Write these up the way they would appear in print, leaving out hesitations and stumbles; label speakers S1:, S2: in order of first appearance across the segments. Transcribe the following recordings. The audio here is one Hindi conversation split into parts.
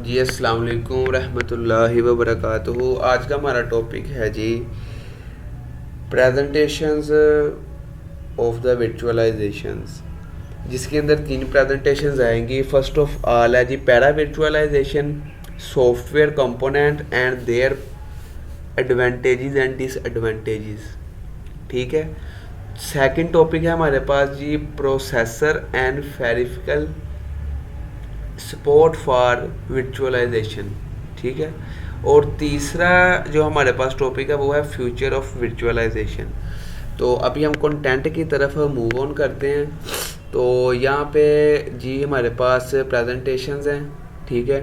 S1: जी अस्सलाम वालेकुम रहमतुल्लाहि व बरकातुहू। आज का हमारा टॉपिक है जी प्रेजेंटेशंस ऑफ द विजुअलाइजेशंस, जिसके अंदर तीन प्रेजेंटेशंस आएंगी। फर्स्ट ऑफ ऑल है जी para visualization, software component and their advantages and disadvantages. ठीक है। सेकंड टॉपिक है हमारे पास जी processor and peripheral support for visualization. ठीक है। और तीसरा जो हमारे पास टॉपिक है वो है फ्यूचर ऑफ विजुअलाइजेशन। तो अभी हम कंटेंट की तरफ मूव ऑन करते हैं। तो यहाँ पे जी हमारे पास प्रेजेंटेशंस हैं। ठीक है।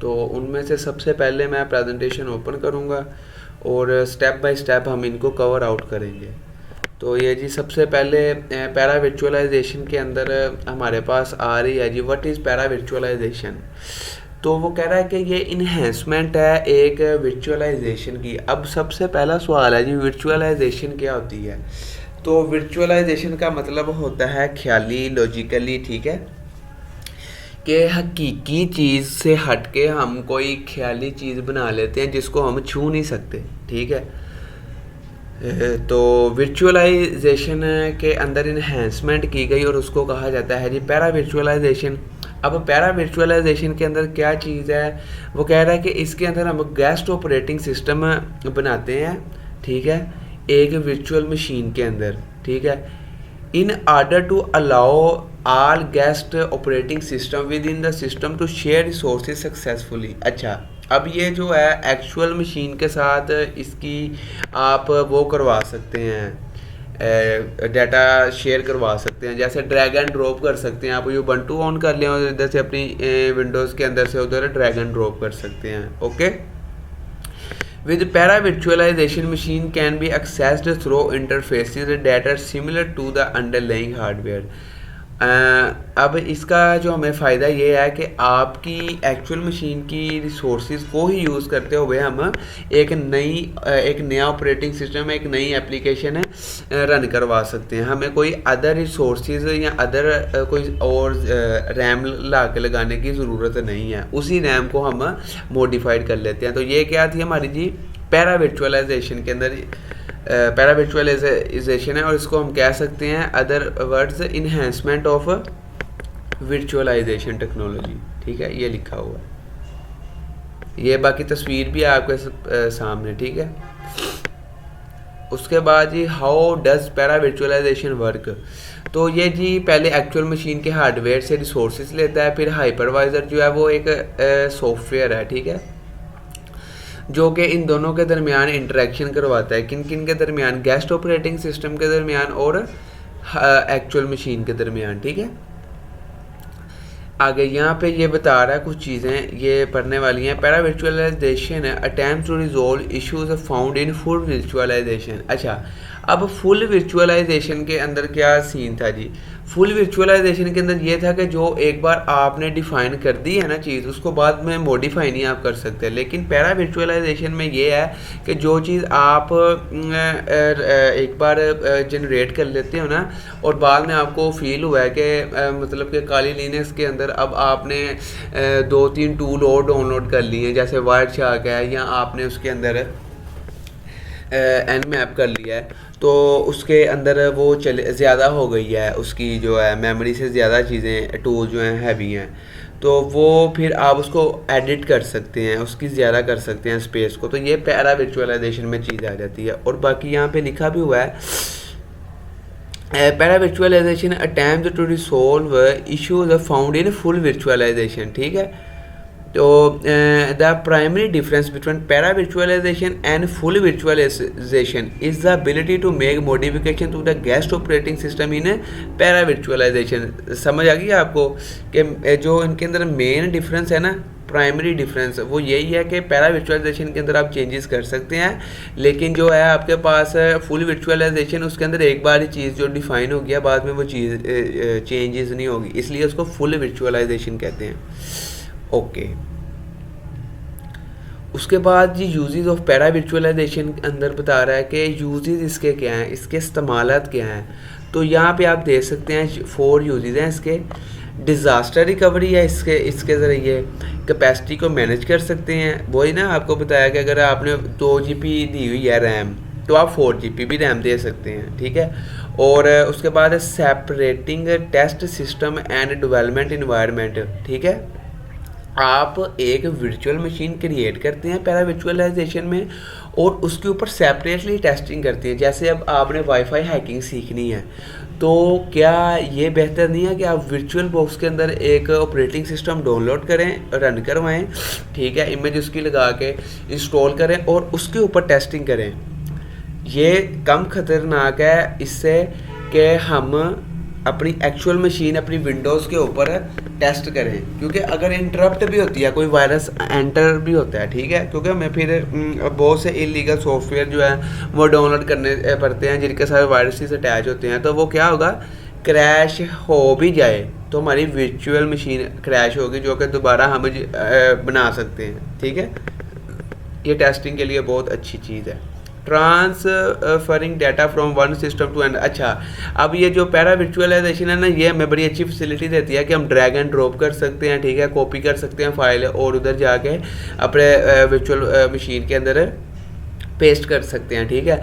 S1: तो उनमें से सबसे पहले मैं प्रेजेंटेशन ओपन करूँगा और स्टेप बाय स्टेप हम इनको कवर आउट करेंगे। तो ये जी सबसे पहले पैरा विजुअलाइजेशन के अंदर हमारे पास आ रही है जी व्हाट इज़ पैरा विजुअलाइजेशन। तो वो कह रहा है कि ये इन्हेंसमेंट है एक विजुअलाइजेशन की। अब सबसे पहला सवाल है जी विजुअलाइजेशन क्या होती है। तो विजुअलाइजेशन का मतलब होता है ख्याली, लॉजिकली। ठीक है। कि हकीकी चीज़ से हट के हम कोई ख्याली चीज़ बना लेते हैं जिसको हम छू नहीं सकते। ठीक है। तो विजुअलाइजेशन के अंदर इन्हेंसमेंट की गई और उसको कहा जाता है जी पैरा विजुअलाइजेशन। अब पैरा विजुअलाइजेशन के अंदर क्या चीज़ है, वो कह रहा है कि इसके अंदर हम गेस्ट ऑपरेटिंग सिस्टम बनाते हैं। ठीक है। एक वर्चुअल मशीन के अंदर। ठीक है। In order to allow all guest operating system within the system to share resources successfully. अच्छा, अब ये जो है एक्चुअल मशीन के साथ इसकी आप वो करवा सकते हैं, डाटा शेयर करवा सकते हैं। जैसे ड्रैग एंड ड्रॉप कर सकते हैं। आप यूबंटू ऑन कर लें और इधर से अपनी विंडोज़ के अंदर से उधर ड्रैग एंड ड्रॉप कर सकते हैं। Okay. With para visualization machine can be accessed through interfaces that are similar to the underlying hardware. अब इसका जो हमें फ़ायदा ये है कि आपकी एक्चुअल मशीन की रिसोर्सेज को ही यूज़ करते हुए हम एक नया ऑपरेटिंग सिस्टम, एक नई एप्लीकेशन रन करवा सकते हैं। हमें कोई अदर रिसोर्सेज या अदर कोई और रैम ला के लगाने की ज़रूरत नहीं है। उसी रैम को हम मॉडिफाइड कर लेते हैं। तो ये क्या थी हमारी जी पैरा विजुअलाइजेशन के अंदर पैरा विजुअलाइजेशन है, और इसको हम कह सकते हैं other words enhancement of visualization technology. ठीक है। ये लिखा हुआ है, ये बाकी तस्वीर भी है आपके सामने। ठीक है। उसके बाद जी how does para visualization work. तो ये जी पहले एक्चुअल मशीन के हार्डवेयर से रिसोर्सेज लेता है, फिर हाइपरवाइजर जो है वो एक सॉफ्टवेयर है। ठीक है। जो कि इन दोनों के दरमियान इंटरेक्शन करवाता है। किन किन के दरमियान, गेस्ट ऑपरेटिंग सिस्टम के दरमियान और एक्चुअल मशीन के दरमियान। ठीक है। आगे यहाँ पे ये बता रहा है कुछ चीज़ें ये पढ़ने वाली हैं। Para visualization attempt to resolve issues found in full visualization. अच्छा, अब फुल विजुअलाइजेशन के अंदर क्या सीन था जी। फुल विजुअलाइजेशन के अंदर ये था कि जो एक बार आपने डिफाइन कर दी है ना चीज़, उसको बाद में मॉडिफाई नहीं आप कर सकते। लेकिन पैरा विजुअलाइजेशन में ये है कि जो चीज़ आप एक बार जनरेट कर लेते हो ना, और बाद में आपको फील हुआ है कि मतलब कि काली लिनक्स के अंदर अब आपने 2-3 टूल और डाउनलोड कर लिए हैं, जैसे वाइट शार्क है, या आपने उसके अंदर nmap कर लिया है, तो उसके अंदर वो चले ज़्यादा हो गई है, उसकी जो है मेमोरी से ज़्यादा चीज़ें टूल जो हैं हैवी हैं, तो वो फिर आप उसको एडिट कर सकते हैं, उसकी ज़्यादा कर सकते हैं स्पेस को। तो ये पैरा विजुअलाइजेशन में चीज़ आ जाती है। और बाकी यहाँ पे लिखा भी हुआ है para visualization attempt to resolve issues found in full visualization. ठीक है। तो the primary difference between para visualization and full visualization is the ability to make modification to the guest operating system in para visualization. समझ आ गई आपको कि जो इनके अंदर मेन डिफरेंस है ना, प्राइमरी डिफरेंस, वो यही है कि पैरा विजुअलाइजेशन के अंदर आप चेंजेस कर सकते हैं, लेकिन जो है आपके पास फुल विजुअलाइजेशन उसके अंदर एक बार ही चीज़ जो डिफाइन हो गया, बाद में वो चीज़ चेंजेस नहीं होगी, इसलिए उसको फुल विजुअलाइजेशन कहते हैं। ओके। उसके बाद जी यूजेस ऑफ पैरा विजुअलाइजेशन के अंदर बता रहा है कि यूजेस इसके क्या हैं, इसके इस्तेमालात क्या हैं। तो यहाँ पे आप देख सकते हैं 4 यूजेस हैं इसके। डिज़ास्टर रिकवरी है इसके इसके ज़रिए, कैपेसिटी को मैनेज कर सकते हैं। वही ना आपको बताया कि अगर आपने 2 GB दी हुई है रैम तो आप 4 GB भी रैम दे सकते हैं, ठीक है। और उसके बाद separating test system and development environment, ठीक है। आप एक वर्चुअल मशीन क्रिएट करते हैं पैरा वर्चुअलाइजेशन में और उसके ऊपर सेपरेटली टेस्टिंग करते हैं। जैसे अब आपने वाईफाई हैकिंग सीखनी है तो क्या ये बेहतर नहीं है कि आप वर्चुअल बॉक्स के अंदर एक ऑपरेटिंग सिस्टम डाउनलोड करें, रन करवाएं, ठीक है, इमेज उसकी लगा के इंस्टॉल करें और उसके ऊपर टेस्टिंग करें। ये कम खतरनाक है इससे कि हम अपनी एक्चुअल मशीन अपनी विंडोज़ के ऊपर टेस्ट करें, क्योंकि अगर इंटरप्ट भी होती है, कोई वायरस एंटर भी होता है, ठीक है, क्योंकि हमें फिर बहुत से इलीगल सॉफ्टवेयर जो है वो डाउनलोड करने पड़ते हैं जिनके सारे वायरसेस अटैच होते हैं। तो वो क्या होगा, क्रैश हो भी जाए तो हमारी वर्चुअल मशीन क्रैश होगी जो कि दोबारा हम बना सकते हैं, ठीक है। ये टेस्टिंग के लिए बहुत अच्छी चीज़ है। Transferring data from one system to end. अच्छा, अब ये जो पैरा वर्चुअलाइजेशन है ना, ये हमें बड़ी अच्छी फैसिलिटी देती है कि हम ड्रैग एंड ड्रॉप कर सकते हैं, ठीक है, कॉपी कर सकते हैं फाइल और उधर जाके अपने वर्चुअल मशीन के अंदर पेस्ट कर सकते हैं, ठीक है।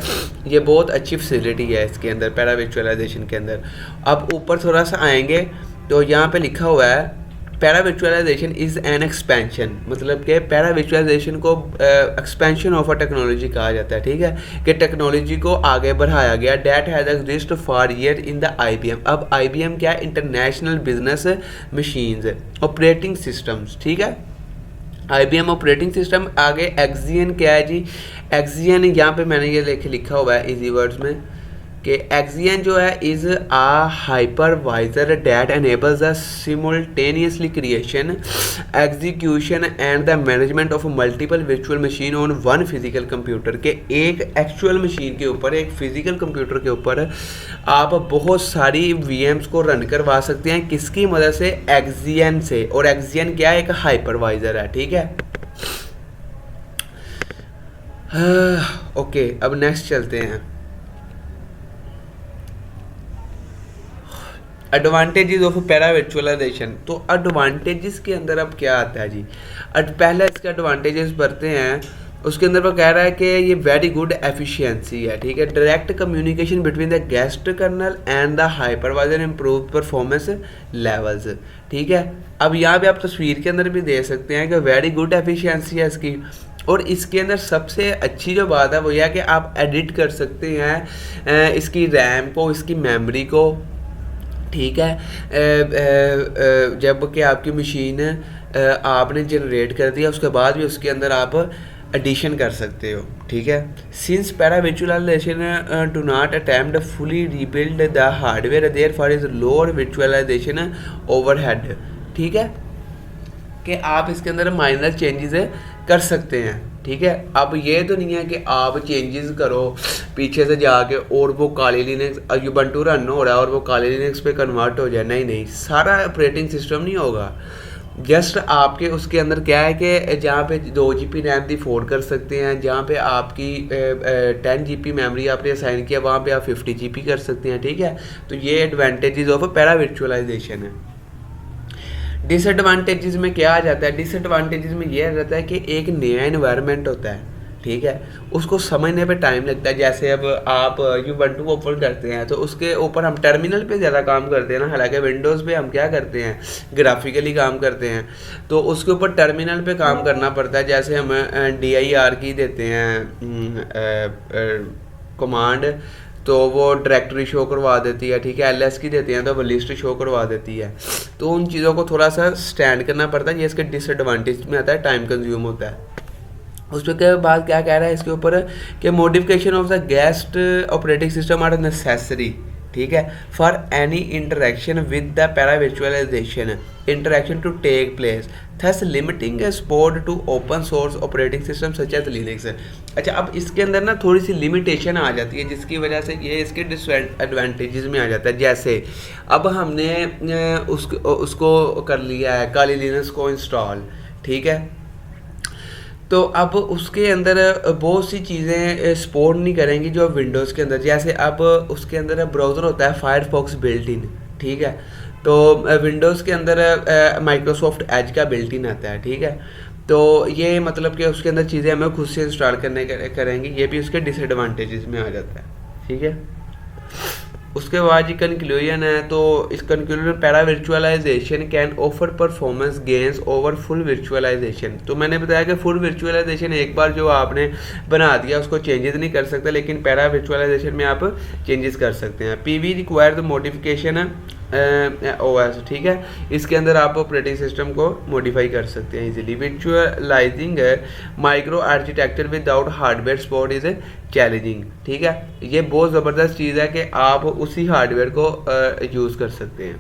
S1: ये बहुत अच्छी फैसिलिटी है इसके अंदर पैरा वर्चुअलाइजेशन के अंदर। अब ऊपर थोड़ा सा आएंगे तो यहाँ पे लिखा हुआ है para virtualization is an expansion, मतलब कि पैरा वर्चुअलाइजेशन को एक्सपेंशन ऑफ अ टेक्नोलॉजी कहा जाता है, ठीक है, कि टेक्नोलॉजी को आगे बढ़ाया गया। That has exist for year in the IBM। अब IBM क्या है, international business machines operating systems, ठीक है। IBM operating system. आगे एक्सियन क्या है जी, एक्सियन यहाँ पे मैंने ये लिखा हुआ है इजी वर्ड्स में कि एक्सियन जो है is a hypervisor that enables the simultaneously creation, execution and the management of multiple virtual machine on one physical computer. के एक एक्चुअल मशीन के ऊपर, एक फिजिकल कंप्यूटर के ऊपर आप बहुत सारी VMs को रन करवा सकते हैं। किसकी मदद से, एक्सियन से। और एक्सियन क्या है, एक हाइपरवाइजर है, ठीक है। ओके, अब नेक्स्ट चलते हैं। Advantages of para virtualization. तो एडवांटेजेस के अंदर अब क्या आता है जी, पहले इसके एडवांटेजेस बढ़ते हैं। उसके अंदर वो कह रहा है कि ये वेरी गुड एफिशिएंसी है, ठीक है। Direct communication between the guest kernel and the hypervisor improve performance levels, ठीक है। अब यहाँ पे आप तस्वीर के अंदर भी दे सकते हैं कि वेरी गुड एफिशिएंसी है इसकी। और इसके अंदर सबसे अच्छी जो बात है वो यह है कि आप एडिट कर सकते हैं इसकी रैम को, इसकी मेमोरी को, ठीक है। जब कि आपकी मशीन आपने जनरेट कर दिया उसके बाद भी उसके अंदर आप एडिशन कर सकते हो, ठीक है। Since para virtualization do not attempt fully rebuild the hardware therefore is lower virtualization overhead, ठीक है, कि आप इसके अंदर माइनर चेंजेस कर सकते हैं, ठीक है। अब ये तो नहीं है कि आप चेंजेस करो पीछे से जाके और वो काली लिनक्स यूबंटू रन हो रहा है और वो काली लिनक्स पे कन्वर्ट हो जाए, नहीं नहीं, सारा ऑपरेटिंग सिस्टम नहीं होगा। जस्ट आपके उसके अंदर क्या है कि जहाँ पे 2 GB रैम दी अफोर्ड कर सकते हैं, जहाँ पे आपकी 10 GB मेमोरी आपने असाइन किया वहाँ पे आप 50 GB कर सकते हैं, ठीक है। तो ये एडवांटेजेस ऑफ पैरा वर्चुअलाइजेशन है। डिसएडवांटेजेस में क्या आ जाता है, डिसएडवांटेजेस में ये आ जाता है कि एक नया एनवायरनमेंट होता है, ठीक है, उसको समझने पे टाइम लगता है। जैसे अब आप यूबंटू ओपन करते हैं तो उसके ऊपर हम टर्मिनल पे ज़्यादा काम करते हैं ना, हालांकि विंडोज़ पे हम क्या करते हैं, ग्राफिकली काम करते हैं, तो उसके ऊपर टर्मिनल पे काम करना पड़ता है। जैसे हम dir की देते हैं कमांड तो वो डायरेक्टरी शो करवा देती है, ठीक है। ls की देते हैं तो वो लिस्ट शो करवा देती है। तो उन चीज़ों को थोड़ा सा स्टैंड करना पड़ता है, ये इसके डिसएडवांटेज में आता है, टाइम कंज्यूम होता है। उसके बाद क्या कह रहा है इसके ऊपर कि modification of the guest operating system are necessary, ठीक है, for any interaction with the para virtualization interaction to take place, thus limiting support to open source operating system such as Linux. अच्छा, अब इसके अंदर ना थोड़ी सी लिमिटेशन आ जाती है जिसकी वजह से ये इसके डिसएडवांटेजेस में आ जाता है। जैसे अब हमने उसको कर लिया है काली लिनक्स को इंस्टॉल, ठीक है, तो अब उसके अंदर बहुत सी चीज़ें सपोर्ट नहीं करेंगी जो विंडोज़ के अंदर। जैसे अब उसके अंदर ब्राउज़र होता है फायरफॉक्स बिल्ट इन, ठीक है, तो विंडोज़ के अंदर माइक्रोसॉफ्ट एज का बिल्ट इन आता है, ठीक है। तो ये मतलब कि उसके अंदर चीज़ें हमें खुद से इंस्टॉल करेंगे, ये भी उसके डिसएडवांटेजेस में आ जाता है, ठीक है। उसके बाद ये कंक्लूजन है, तो इस conclusion para virtualization can offer performance gains over full virtualization. तो मैंने बताया कि फुल वर्चुअलाइजेशन एक बार जो आपने बना दिया उसको चेंजेस नहीं कर सकते, लेकिन पैरा वर्चुअलाइजेशन में आप चेंजेस कर सकते हैं। PV require the modification OS, ठीक है। इसके अंदर आप ऑपरेटिंग सिस्टम को मॉडिफाई कर सकते हैं easily. Visualising micro architecture without hardware support is challenging, ठीक है। ये बहुत ज़बरदस्त चीज़ है कि आप उसी हार्डवेयर को यूज़ कर सकते हैं।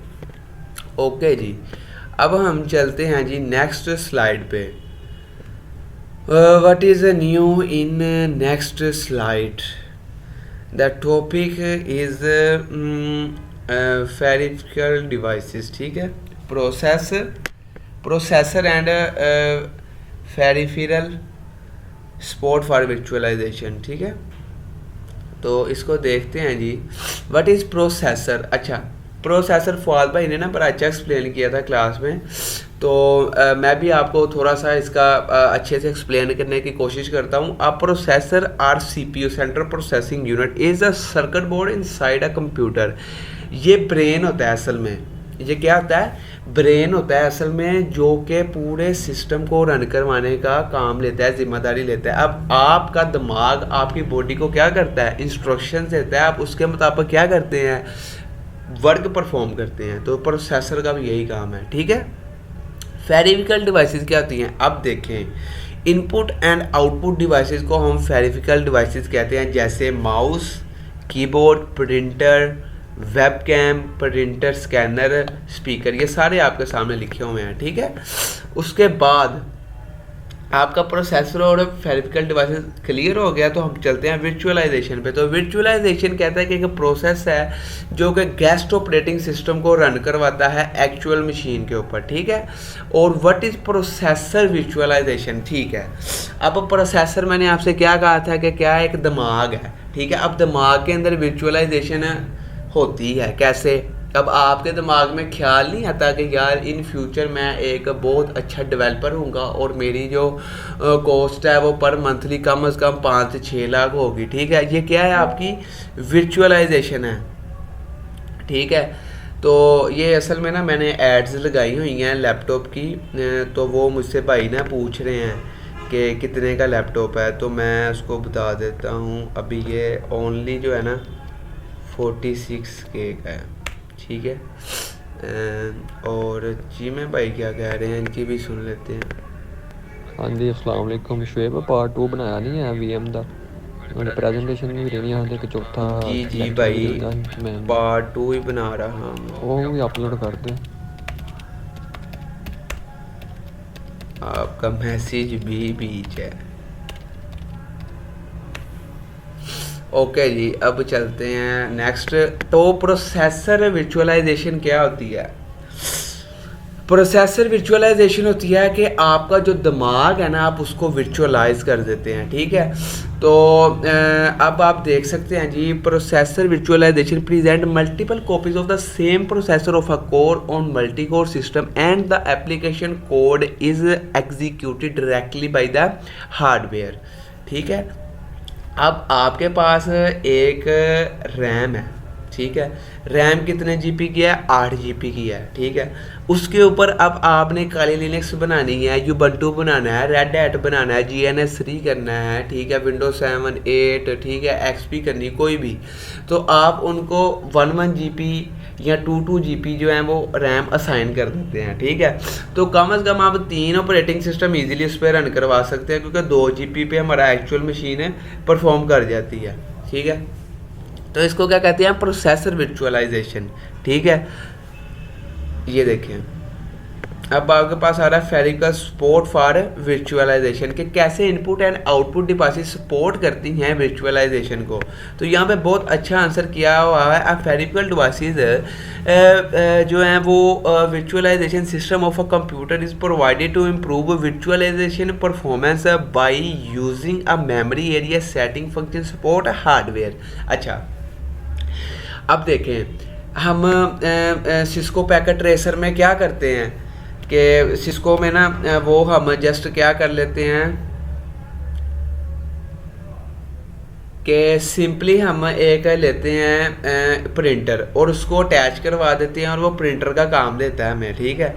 S1: ओके जी, अब हम चलते हैं जी नेक्स्ट स्लाइड पे। What is new in next slide? The topic is peripheral devices, ठीक है। Processor and peripheral support for virtualization, ठीक है। तो इसको देखते हैं जी। What is processor? अच्छा, प्रोसेसर फवाद भाई ने ना बड़ा अच्छा एक्सप्लेन किया था क्लास में, तो मैं भी आपको थोड़ा सा इसका अच्छे से एक्सप्लेन करने की कोशिश करता हूँ। A processor or CPU central processing unit is a circuit board inside a computer. ये ब्रेन होता है असल में, ये क्या होता है? ब्रेन होता है असल में, जो कि पूरे सिस्टम को रन करवाने का काम लेता है, जिम्मेदारी लेता है। अब आपका दिमाग आपकी बॉडी को क्या करता है? इंस्ट्रक्शन देता है, आप उसके मुताबिक क्या करते हैं? वर्क परफॉर्म करते हैं। तो प्रोसेसर का भी यही काम है, ठीक है। फेरिफिकल डिवाइसेस क्या होती हैं? अब देखें, इनपुट एंड आउटपुट डिवाइसेस को हम फेरिफिकल डिवाइसेस कहते हैं, जैसे mouse, keyboard, printer, webcam, printer, scanner, speaker, ये सारे आपके सामने लिखे हुए हैं, ठीक है। उसके बाद आपका प्रोसेसर और फेरिफिकल डिवाइसेस क्लियर हो गया, तो हम चलते हैं वर्चुअलाइजेशन पे। तो वर्चुअलाइजेशन कहता है कि एक प्रोसेस है जो कि गेस्ट ऑपरेटिंग सिस्टम को रन करवाता है एक्चुअल मशीन के ऊपर, ठीक है। और व्हाट इज़ प्रोसेसर वर्चुअलाइजेशन, ठीक है। अब प्रोसेसर मैंने आपसे क्या कहा था कि क्या एक दिमाग है, ठीक है। अब दिमाग के अंदर वर्चुअलाइजेशन होती है कैसे? अब आपके दिमाग में ख्याल नहीं आता कि यार इन फ्यूचर मैं एक बहुत अच्छा डेवलपर हूँगा और मेरी जो कॉस्ट है वो पर मंथली कम से कम 5 से 6 लाख होगी, ठीक है। ये क्या है? आपकी वर्चुअलाइजेशन है, ठीक है। तो ये असल में ना मैंने एड्स लगाई हुई हैं लैपटॉप की, तो वो मुझसे भाई ना पूछ रहे हैं कि कितने का लैपटॉप है, तो मैं उसको बता देता हूँ। अभी ये ओनली जो है ना 46K का है, ठीक है। और जी मैं भाई क्या कह रहे हैं इनकी भी सुन लेते हैं।
S2: हाँ जी, अस्सलाम वालेकुम शुएब। पार्ट 2 बनाया नहीं है VM ਦਾ, और प्रेजेंटेशन भी रहनी है, एक चौथा
S1: जी जी
S2: लेक्चर
S1: भाई,
S2: भी देगा मैं,
S1: पार्ट 2 ही बना रहा हूँ,
S2: वो भी अपलोड कर दे।
S1: आपका मैसेज भी बीच है। ओके जी, अब चलते हैं नेक्स्ट। तो प्रोसेसर वर्चुअलाइजेशन क्या होती है? प्रोसेसर वर्चुअलाइजेशन होती है कि आपका जो दिमाग है ना आप उसको वर्चुअलाइज कर देते हैं, ठीक है। तो अब आप देख सकते हैं जी, processor virtualization present multiple copies of the same processor of a core on multi core system and the application code is executed directly by the hardware, ठीक है। अब आपके पास एक रैम है, ठीक है। रैम कितने GB की है? 8 GB की है, ठीक है। उसके ऊपर अब आपने काली लिनक्स बनानी है, यूबंटू बनाना है, रेड हैट बनाना है, GNS3 करना है, ठीक है, विंडोज 7, 8, ठीक है, XP करनी, कोई भी। तो आप उनको 1 GB या 2 GB जो है वो रैम असाइन कर देते हैं, ठीक है। तो कम से कम आप 3 ऑपरेटिंग सिस्टम इजीली उस पर रन करवा सकते हैं, क्योंकि 2 GB पे हमारा एक्चुअल मशीन है परफॉर्म कर जाती है, ठीक है। तो इसको क्या कहते हैं? प्रोसेसर वर्चुअलाइजेशन, ठीक है। ये देखें, अब आपके पास आ रहा है फेरिफिकल सपोर्ट फॉर वर्चुअलाइजेशन के कैसे input and output devices support करती हैं वर्चुअलाइजेशन को। तो यहाँ पे बहुत अच्छा आंसर किया हुआ है। फेरिफिकल डिवाइसेस जो हैं वो virtualization system of a computer is provided to improve virtualization performance by using a memory area setting function support hardware. अच्छा, अब देखें, हम सिस्को पैकेट ट्रेसर में क्या करते हैं कि सिस्को में ना वो हम जस्ट क्या कर लेते हैं कि सिंपली हम एक लेते हैं प्रिंटर और उसको अटैच करवा देते हैं और वो प्रिंटर का काम देता है हमें, ठीक है।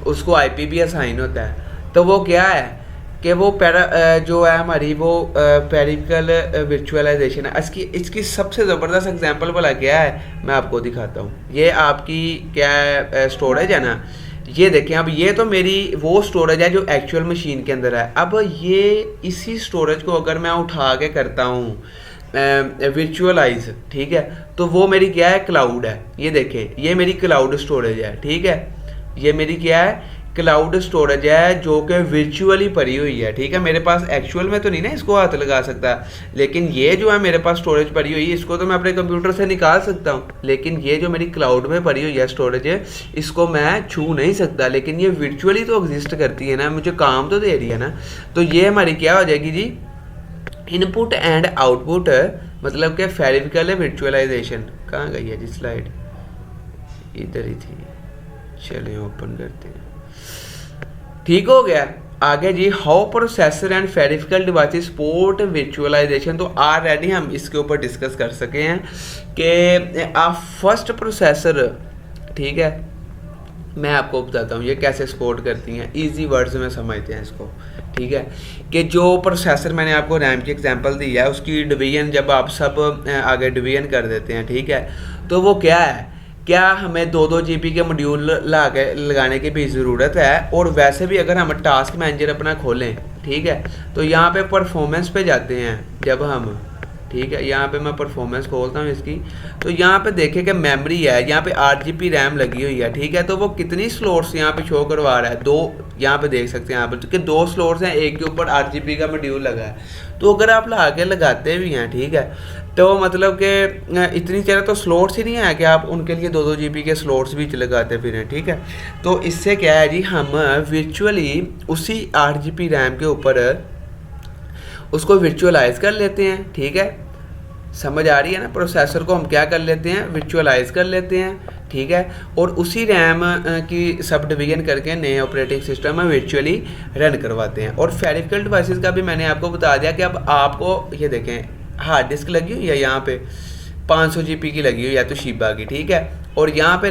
S1: उसको आईपी भी असाइन होता है। तो वो क्या है कि वो जो है हमारी वो पेरिफेरल वर्चुअलाइजेशन है। इसकी सबसे ज़बरदस्त एग्जांपल भला क्या है, मैं आपको दिखाता हूँ। ये आपकी क्या है स्टोरेज है ना, ये देखें। अब ये तो मेरी वो स्टोरेज है जो एक्चुअल मशीन के अंदर है। अब ये इसी स्टोरेज को अगर मैं उठा के करता हूँ वर्चुअलाइज, ठीक है, तो वो मेरी क्या है क्लाउड है। ये देखें, ये मेरी क्लाउड स्टोरेज है, ठीक है। ये मेरी क्या है क्लाउड स्टोरेज है जो कि वर्चुअली पड़ी हुई है, ठीक है। मेरे पास एक्चुअल में तो नहीं ना इसको हाथ लगा सकता, लेकिन ये जो है मेरे पास स्टोरेज पड़ी हुई है इसको तो मैं अपने कंप्यूटर से निकाल सकता हूँ। लेकिन ये जो मेरी क्लाउड में पड़ी हुई है स्टोरेज है, इसको मैं छू नहीं सकता, लेकिन ये वर्चुअली तो एग्जिस्ट करती है ना, मुझे काम तो दे रही है ना। तो ये हमारी क्या हो जाएगी जी, इनपुट एंड आउटपुट, मतलब कि फेरिफिकल वर्चुअलाइजेशन। कहाँ गई है जी स्लाइड, इधर ही थी, चलिए ओपन करते हैं। ठीक हो गया। आगे जी, how processor and peripheral devices support virtualization. तो ऑलरेडी हम इसके ऊपर डिस्कस कर सके हैं कि आप फर्स्ट प्रोसेसर, ठीक है, मैं आपको बताता हूँ ये कैसे सपोर्ट करती हैं, इजी वर्ड्स में समझते हैं इसको, ठीक है। कि जो प्रोसेसर मैंने आपको रैम की एग्जांपल दी है उसकी डिवीजन जब आप सब आगे डिवीजन कर देते हैं, ठीक है, तो वो क्या है, क्या हमें 2-2 GB के मॉड्यूल लगाने की भी ज़रूरत है। और वैसे भी अगर हम टास्क मैनेजर अपना खोलें, ठीक है, तो यहाँ पे परफॉर्मेंस पे जाते हैं जब हम, ठीक है, यहाँ पे मैं परफॉर्मेंस खोलता हूँ इसकी, तो यहाँ पे देखें कि मेमोरी है, यहाँ पे 8 GB रैम लगी हुई है, ठीक है। तो वो कितनी स्लॉट्स यहाँ पे शो करवा रहा है, 2, यहाँ पे देख सकते हैं यहाँ पे कि 2 स्लॉट्स हैं, एक के ऊपर 8 GB का मॉड्यूल लगा है। तो अगर आप लगाते भी हैं, ठीक है, तो मतलब कि इतनी ज़्यादा तो स्लॉट्स ही नहीं है कि आप उनके लिए 2-2 GB के स्लॉट्स भी लगाते फिर हैं, ठीक है। तो इससे क्या है जी, हम वर्चुअली उसी 8 GB रैम के ऊपर उसको वर्चुअलाइज कर लेते हैं, ठीक है। समझ आ रही है ना, प्रोसेसर को हम क्या कर लेते हैं, वर्चुअलाइज कर लेते हैं, ठीक है। और उसी रैम की सब डिवीजन करके नए ऑपरेटिंग सिस्टम में वर्चुअली रन करवाते हैं। और फेरिफिकल डिवाइसेस का भी मैंने आपको बता दिया कि अब आपको ये देखें, हार्ड डिस्क लगी हुई है यहाँ पे 500 GB की लगी हुई है तोशिबा की, ठीक है। और यहाँ पे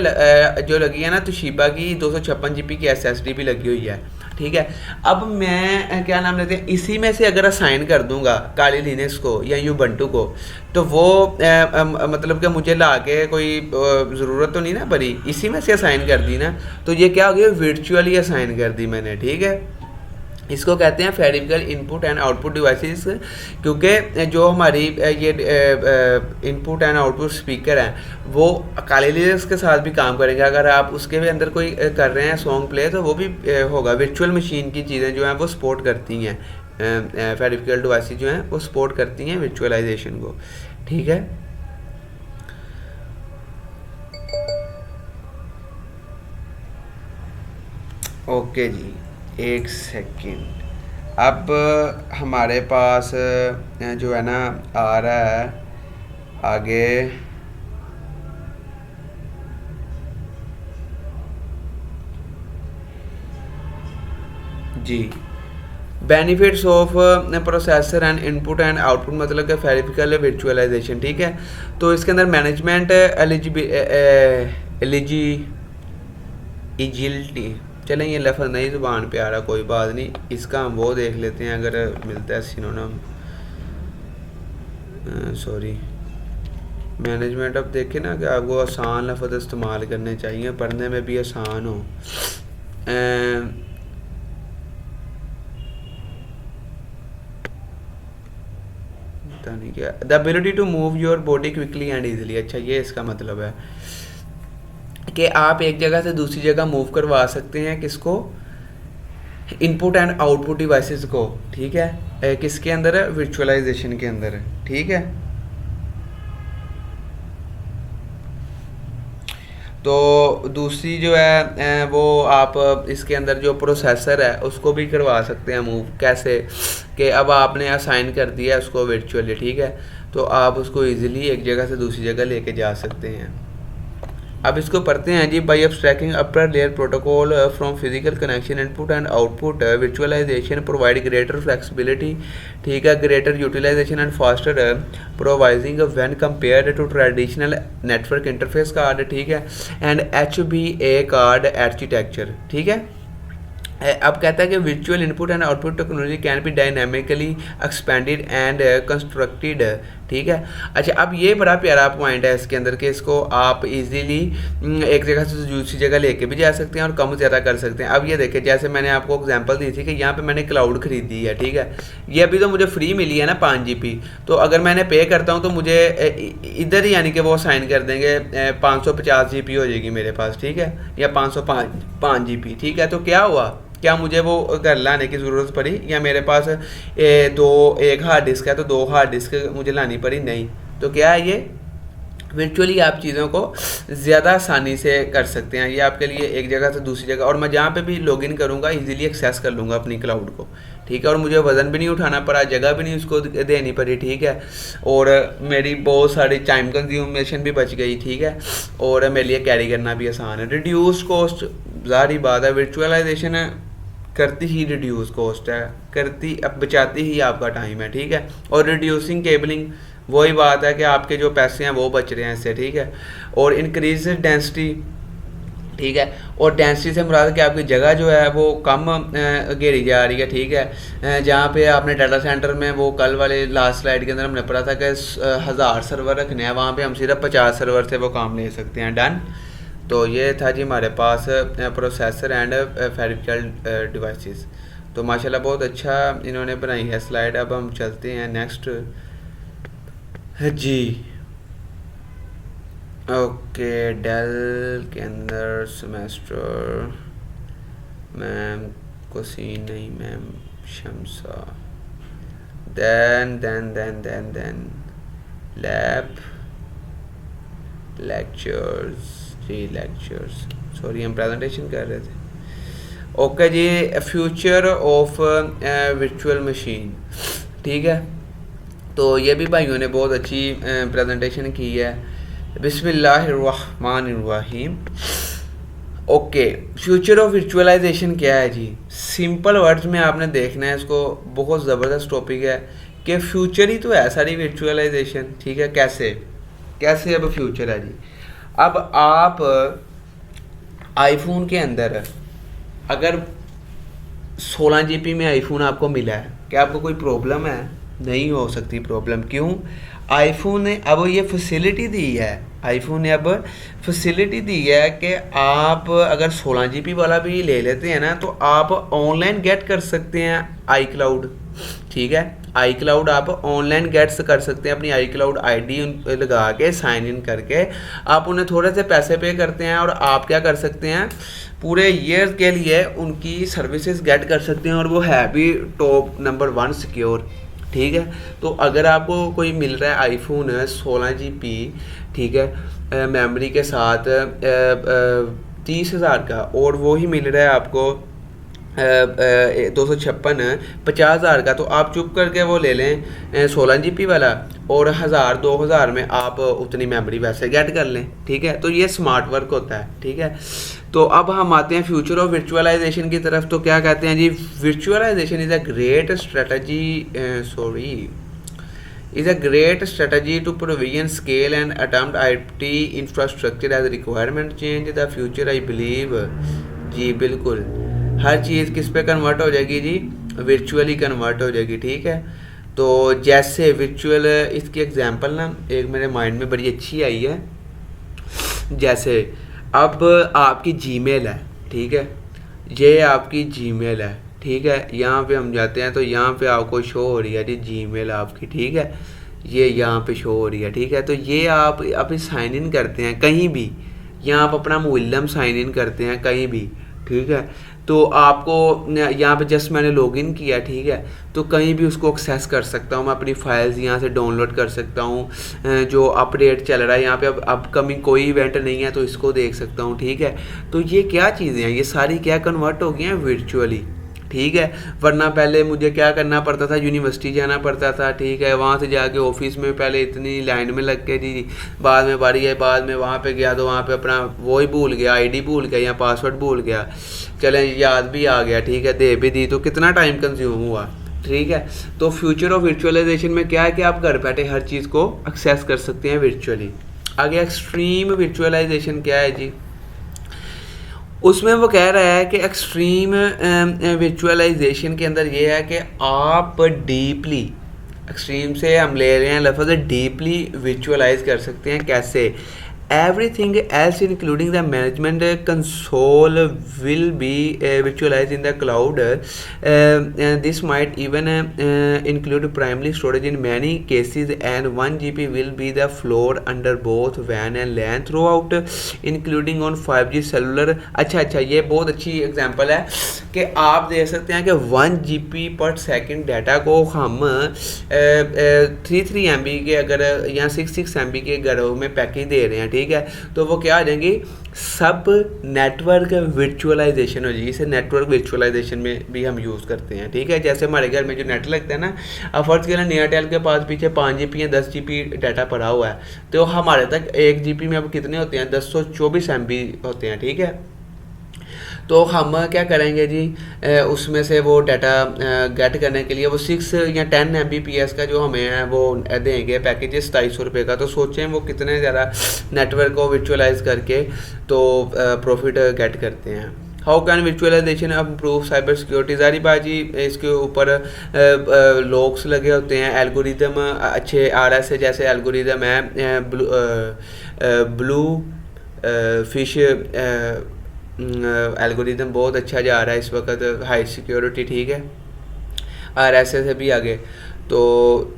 S1: जो लगी है ना तोशिबा की 256 GB की SSD भी लगी हुई है, ठीक है। अब मैं क्या नाम लेते हैं, इसी में से अगर असाइन कर दूंगा काली लिनक्स को या यूबंटू को, तो वो मतलब कि मुझे ला के कोई ज़रूरत तो नहीं ना पड़ी, इसी में से असाइन कर दी ना, तो ये क्या हो गया, वर्चुअली असाइन कर दी मैंने, ठीक है। इसको कहते हैं फेरिफिकल इनपुट एंड आउटपुट डिवाइसेस, क्योंकि जो हमारी ये इनपुट एंड आउटपुट स्पीकर हैं वो काली लिनक्स के साथ भी काम करेंगे। अगर आप उसके भी अंदर कोई कर रहे हैं सॉन्ग प्ले, तो वो भी होगा। वर्चुअल मशीन की चीज़ें जो हैं वो सपोर्ट करती हैं, फेरिफिकल डिवाइसेस जो हैं वो सपोर्ट करती हैं वर्चुअलाइजेशन को, ठीक है। ओके जी, एक सेकंड। अब हमारे पास जो है ना आ रहा है आगे, जी, benefits of processor and input and output, मतलब कि फेरिफिकल वर्चुअलाइजेशन, ठीक है। तो इसके अंदर मैनेजमेंट एलिजिबिलिटी, चलें ये लफ्ज़ नई ज़ुबान पे आ रहा, कोई बात नहीं, इसका हम वो देख लेते हैं अगर मिलता है सिनोनिम, सॉरी, मैनेजमेंट। अब देखें ना कि आपको आसान लफ्ज़ इस्तेमाल करने चाहिए, पढ़ने में भी आसान हो। पता नहीं क्या, the ability to move your body quickly and easily. अच्छा, ये इसका मतलब है कि आप एक जगह से दूसरी जगह मूव करवा सकते हैं, किसको, इनपुट एंड आउटपुट डिवाइसेस को, ठीक है। किसके अंदर है, वर्चुअलाइजेशन के अंदर है, ठीक है। तो दूसरी जो है वो आप इसके अंदर जो प्रोसेसर है उसको भी करवा सकते हैं मूव, कैसे कि अब आपने असाइन कर दिया है उसको वर्चुअली, ठीक है, तो आप उसको इजीली एक जगह से दूसरी जगह लेके जा सकते हैं, अब इसको पढ़ते हैं जी। By abstracting upper layer protocol from physical connection input and output virtualization provide greater flexibility, ठीक है, greater utilization and faster provisioning when compared to traditional network interface card, ठीक है, and HBA card architecture, ठीक है। अब कहता है कि visual input and output technology can be dynamically expanded and constructed, ठीक है। अच्छा, अब ये बड़ा प्यारा पॉइंट है इसके अंदर कि इसको आप इजीली एक जगह से दूसरी जगह लेके भी जा सकते हैं और कम ज़्यादा कर सकते हैं। अब ये देखें, जैसे मैंने आपको एग्जांपल दी थी कि यहाँ पे मैंने क्लाउड खरीदी है, ठीक है, ये अभी तो मुझे फ्री मिली है ना 5 GB, तो अगर मैंने पे करता हूँ तो मुझे इधर ही यानी कि वो साइन कर देंगे 550 GB हो जाएगी मेरे पास, ठीक है, या 505 GB, ठीक है। तो क्या हुआ, क्या मुझे वो घर लाने की ज़रूरत पड़ी, या मेरे पास एक हार्ड डिस्क है तो 2 हार्ड डिस्क मुझे लानी पड़ी? नहीं। तो क्या है, ये वर्चुअली आप चीज़ों को ज़्यादा आसानी से कर सकते हैं। ये आपके लिए एक जगह से दूसरी जगह, और मैं जहाँ पे भी लॉगिन करूँगा इजीली एक्सेस कर लूँगा अपनी क्लाउड को, ठीक है, और मुझे वज़न भी नहीं उठाना पड़ा, जगह भी नहीं उसको देनी पड़ी, ठीक है, और मेरी बहुत सारी टाइम कंज्यूमेशन भी बच गई, ठीक है, और मेरे लिए कैरी करना भी आसान है। रिड्यूस कॉस्ट, ज़ाहिर बात है, वर्चुअलाइजेशन करती ही रिड्यूस कॉस्ट है, करती अब बचाती ही आपका टाइम है, ठीक है, और रिड्यूसिंग केबलिंग, वही बात है कि आपके जो पैसे हैं वो बच रहे हैं इससे, ठीक है, और इंक्रीज डेंसिटी, ठीक है, और डेंसिटी से मुराद कि आपकी जगह जो है वो कम घेरी जा रही है, ठीक है। जहाँ पे आपने डाटा सेंटर में वो कल वाले लास्ट स्लाइड के अंदर हमने पढ़ा था कि 1000 सर्वर रखने हैं, वहाँ पे हम सिर्फ 50 सर्वर से वो काम ले सकते हैं। डन। तो ये था जी हमारे पास प्रोसेसर एंड पेरिफेरल डिवाइसेस। तो माशाल्लाह बहुत अच्छा इन्होंने बनाई है स्लाइड। अब हम चलते हैं नेक्स्ट जी। ओके, डेल के अंदर सेमेस्टर, मैम कोसीन नहीं, ma'am Shamsa, then lab lectures जी, लेक्चर्स, सॉरी हम प्रेजेंटेशन कर रहे थे। ओके जी, फ्यूचर ऑफ वर्चुअल मशीन, ठीक है। तो ये भी भाइयों ने बहुत अच्छी प्रेजेंटेशन की है। बिस्मिल्लाहिर्रहमानिर्रहीम। ओके, फ्यूचर ऑफ वर्चुअलाइजेशन क्या है जी? सिंपल वर्ड्स में आपने देखना है इसको, बहुत ज़बरदस्त टॉपिक है कि फ्यूचर ही तो है सारी वर्चुअलाइजेशन, ठीक है। कैसे अब फ्यूचर है जी? अब आप आईफोन के अंदर अगर 16 GB में आईफोन आपको मिला है, क्या आपको कोई प्रॉब्लम है? नहीं हो सकती प्रॉब्लम। क्यों? आईफोन ने अब ये फैसिलिटी दी है, आईफोन ने अब फैसिलिटी दी है कि आप अगर 16 GB वाला भी ले लेते हैं ना तो आप ऑनलाइन गेट कर सकते हैं आई क्लाउड, ठीक है। आई क्लाउड आप ऑनलाइन गेट्स कर सकते हैं, अपनी आई क्लाउड ID लगा के साइन इन करके आप उन्हें थोड़े से पैसे पे करते हैं और आप क्या कर सकते हैं, पूरे ईयर के लिए उनकी सर्विसेज गेट कर सकते हैं, और वो है भी टॉप नंबर 1 सिक्योर, ठीक है। तो अगर आपको कोई मिल रहा है आईफोन 16 GB, ठीक है, मेमोरी के साथ 30,000 का, और वो ही मिल रहा है आपको 256 50,000 का, तो आप चुप करके वो ले लें 16 GB वाला, और 1000-2000 में आप उतनी मेमोरी वैसे गेट कर लें, ठीक है। तो ये स्मार्ट वर्क होता है, ठीक है। तो अब हम आते हैं फ्यूचर ऑफ वर्चुअलाइजेशन की तरफ। तो क्या कहते हैं जी? Virtualization is a great strategy to provision scale and adapt IT infrastructure as requirement change the future I believe। जी बिल्कुल, हर चीज़ किस पे कन्वर्ट हो जाएगी जी? वर्चुअली कन्वर्ट हो जाएगी, ठीक है। तो जैसे वर्चुअल, इसकी एग्जांपल ना एक मेरे माइंड में बड़ी अच्छी आई है। जैसे अब आपकी जीमेल है, ठीक है, ये आपकी जीमेल है, ठीक है। यहाँ पे हम जाते हैं तो यहाँ पे आपको शो हो रही है जी जीमेल आपकी, ठीक है, ये यहाँ पे शो हो रही है, ठीक है। तो ये आप अभी साइन इन करते हैं कहीं भी, यहाँ आप अपना मुअल्लम साइन इन करते हैं कहीं भी, ठीक है। तो आपको यहाँ पे जस्ट मैंने लॉगिन किया, ठीक है, तो कहीं भी उसको एक्सेस कर सकता हूँ मैं, अपनी फाइल्स यहाँ से डाउनलोड कर सकता हूँ, जो अपडेट चल रहा है यहाँ पे अब अपकमिंग कोई इवेंट नहीं है तो इसको देख सकता हूँ, ठीक है। तो ये क्या चीज़ें हैं? ये सारी क्या कन्वर्ट हो गई हैं? वर्चुअली, ठीक है। वरना पहले मुझे क्या करना पड़ता था, यूनिवर्सिटी जाना पड़ता था, ठीक है, वहाँ से जाके ऑफिस में पहले इतनी लाइन में लग के जी, बाद में बारी आई, बाद में वहाँ पे गया तो वहाँ पे अपना वो ही भूल गया, आईडी भूल गया या पासवर्ड भूल गया, चले याद भी आ गया, ठीक है, दे भी दी, तो कितना टाइम कंज्यूम हुआ, ठीक है। तो फ्यूचर ऑफ वर्चुअलाइजेशन में क्या है कि आप घर बैठे हर चीज़ को एक्सेस कर सकते हैं वर्चुअली। आगे एक्सट्रीम वर्चुअलाइजेशन क्या है जी, उसमें वो कह रहा है कि एक्सट्रीम विजुअलाइजेशन के अंदर ये है कि आप डीपली, एक्सट्रीम से हम ले रहे हैं लफ्ज़, डीपली विजुअलाइज कर सकते हैं। कैसे? everything else including the management console will be virtualized in the cloud. This might even include primary storage in many cases, and 1 GB will be the floor under both WAN and LAN throughout, including on 5G cellular. अच्छा, ये बहुत अच्छी एग्जांपल है कि आप देख सकते हैं कि 1 GB पर सेकंड डाटा को हम 3 MB के अगर या 6 MB के घरों में पैकेज दे रहे हैं, ठीक है, तो वो क्या आ जाएंगी, सब नेटवर्क वर्चुअलाइजेशन हो जाएगी। इसे नेटवर्क वर्चुअलाइजेशन में भी हम यूज़ करते हैं, ठीक है। जैसे हमारे घर में जो नेट लगता है ना, अब फर्ज करें एयरटेल के पास पीछे 5 GB या 10 GB डाटा पड़ा हुआ है, तो हमारे तक 1 GB में अब कितने होते हैं, 1024 MB होते हैं, ठीक है। तो हम क्या करेंगे जी, उसमें से वो डाटा गेट करने के लिए वो 6 या 10 Mbps का जो हमें है वो देंगे पैकेज 2700 रुपये का। तो सोचें वो कितने ज़्यादा नेटवर्क को वर्चुअलाइज करके तो प्रॉफिट गेट करते हैं। How can virtualization improve cyber security? ज़ाहिर बात जी, इसके ऊपर लॉक्स लगे होते हैं, एल्गोरिदम अच्छे RSA जैसे एल्गोरिदम है, ब्लू फिश एल्गोरिदम बहुत अच्छा जा रहा है इस वक्त, हाई सिक्योरिटी, ठीक है, RSA से भी आगे, तो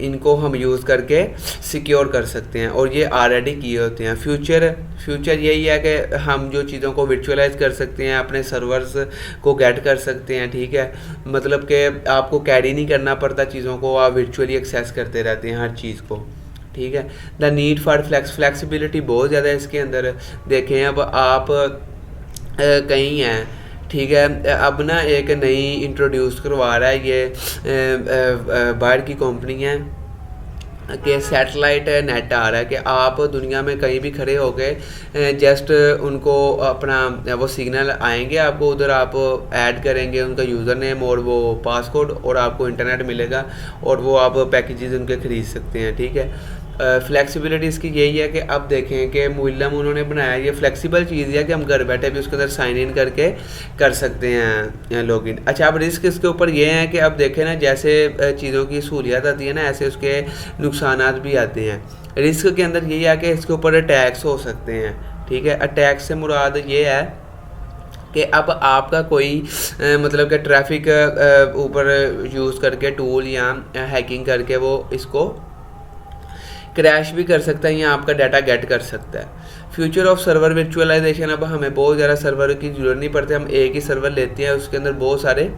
S1: इनको हम यूज़ करके सिक्योर कर सकते हैं और ये ऑलरेडी किए होते हैं। फ्यूचर यही है कि हम जो चीज़ों को वर्चुअलाइज कर सकते हैं, अपने सर्वर्स को गेट कर सकते हैं, ठीक है, मतलब कि आपको कैरी नहीं करना पड़ता चीज़ों को, आप वर्चुअली एक्सेस करते रहते हैं हर चीज़ को, ठीक है। द नीड फॉर फ्लेक्सिबिलिटी बहुत ज़्यादा है इसके अंदर। देखें अब आप कहीं हैं, ठीक है, अब ना एक नई इंट्रोड्यूस करवा रहा है ये बाहर की कंपनी है कि सैटेलाइट नेट आ रहा है कि आप दुनिया में कहीं भी खड़े हो गए, जस्ट उनको अपना वो सिग्नल आएंगे आपको, उधर आप ऐड करेंगे उनका यूज़र नेम और वो पासकोड और आपको इंटरनेट मिलेगा और वो आप पैकेजेस उनके ख़रीद सकते हैं, ठीक है। फ्लेक्सिबिलिटी इसकी यही है कि अब देखें कि मुइल्लम उन्होंने बनाया, ये फ्लेक्सिबल चीज़ है कि हम घर बैठे भी उसके अंदर साइन इन करके कर सकते हैं लॉगिन। अच्छा, अब रिस्क इसके ऊपर ये है कि अब देखें ना, जैसे चीज़ों की सहूलियत आती है ना, ऐसे उसके नुकसानात भी आते हैं। रिस्क के अंदर यही है कि इसके ऊपर अटैक्स हो सकते हैं, ठीक है। अटैक से मुराद ये है कि अब आपका कोई मतलब कि ट्रैफिक ऊपर यूज़ करके टूल या हैकिंग करके वो इसको क्रैश भी कर सकता है या आपका डाटा गेट कर सकता है। फ्यूचर ऑफ सर्वर वर्चुअलाइजेशन, अब हमें बहुत ज़्यादा सर्वर की ज़रूरत नहीं पड़ती, हम एक ही सर्वर लेते हैं, उसके अंदर बहुत सारे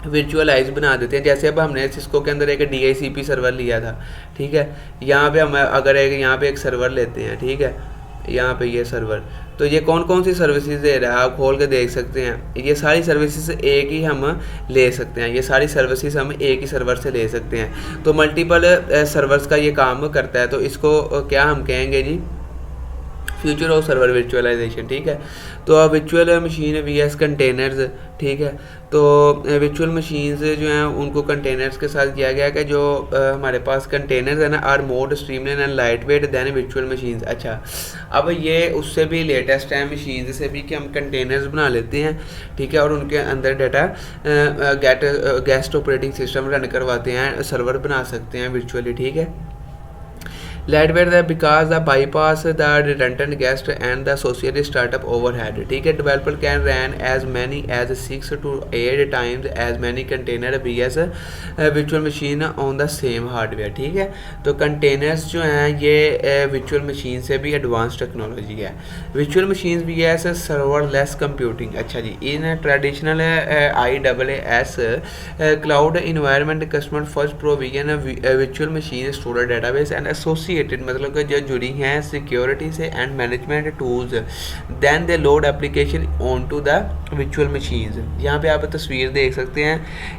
S1: वर्चुअलाइज बना देते हैं। जैसे अब हमने सिस्को के अंदर एक DHCP सर्वर लिया था, ठीक है, यहाँ पे हम अगर यहाँ पे एक सर्वर लेते हैं, ठीक है, यहाँ पे ये सर्वर, तो ये कौन कौन सी सर्विसेज दे रहा है आप खोल के देख सकते हैं। ये सारी सर्विसेज एक ही हम ले सकते हैं, ये सारी सर्विसेज हम एक ही सर्वर से ले सकते हैं। तो मल्टीपल सर्वर्स का ये काम करता है, तो इसको क्या हम कहेंगे जी, फ्यूचर ऑफ सर्वर वर्चुअलाइजेशन, ठीक है। तो वर्चुअल मशीन VS कंटेनर्स, ठीक है, तो वर्चुअल मशीन्स जो हैं उनको कंटेनर्स के साथ किया गया कि जो हमारे पास कंटेनर्स है ना, are more streamline and light weight than virtual machines. अच्छा, अब ये उससे भी लेटेस्ट है मशीन से भी कि हम कंटेनर्स बना लेते हैं, ठीक है, और उनके अंदर data guest operating system run करवाते हैं, सर्वर बना सकते हैं वर्चुअली, ठीक है। Lightweight that because the bypass the redundant guest and the associated startup overhead, ठीक है। Developer can run as many as 6 to 8 times as many container VS virtual machine on the same hardware, ठीक है। तो containers जो हैं ये virtual machine से भी advanced technology है। virtual machines VS serverless computing, अच्छा जी, in traditional IaaS cloud environment customer first provision a virtual machine storage database and associate associated मतलब कि जो जुड़ी हैं सिक्योरिटी से and management tools, then they load application on to the virtual machines. यहाँ पे आप तस्वीर देख सकते हैं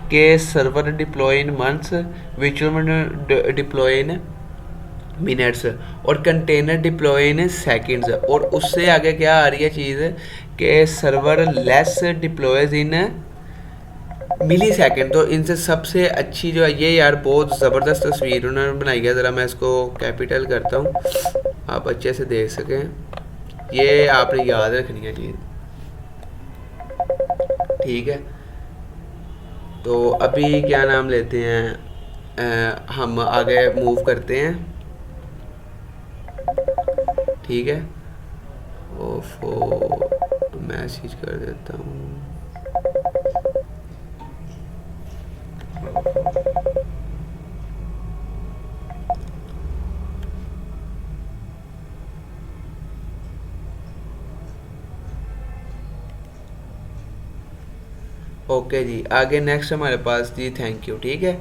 S1: कि server deploy in months, virtual deploy in minutes और कंटेनर डिप्लॉय इन सेकंड्स। और उससे आगे क्या आ रही है चीज़ कि serverless deploys in millisecond. तो इनसे सबसे अच्छी जो है ये यार बहुत ज़बरदस्त तस्वीर उन्होंने बनाई है। ज़रा मैं इसको कैपिटल करता हूँ आप अच्छे से देख सकें, ये आपने याद रखनी है चीज़, ठीक है। तो अभी क्या नाम लेते हैं, हम आगे मूव करते हैं, ठीक है। ओफो मैसेज कर देता हूँ। ओके जी, आगे नेक्स्ट हमारे पास जी, थैंक यू, ठीक है।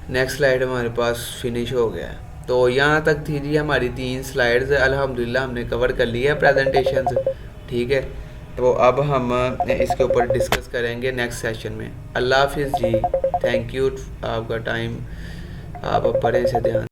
S1: नेक्स्ट स्लाइड हमारे पास फिनिश हो गया है। तो यहाँ तक थी जी हमारी 3 स्लाइड्स, अल्हम्दुलिल्लाह हमने कवर कर लिया है प्रेजेंटेशन, ठीक है। तो अब हम इसके ऊपर डिस्कस करेंगे नेक्स्ट सेशन में। अल्लाह हाफिज़ जी, थैंक यू आपका टाइम, आप पढ़ें से ध्यान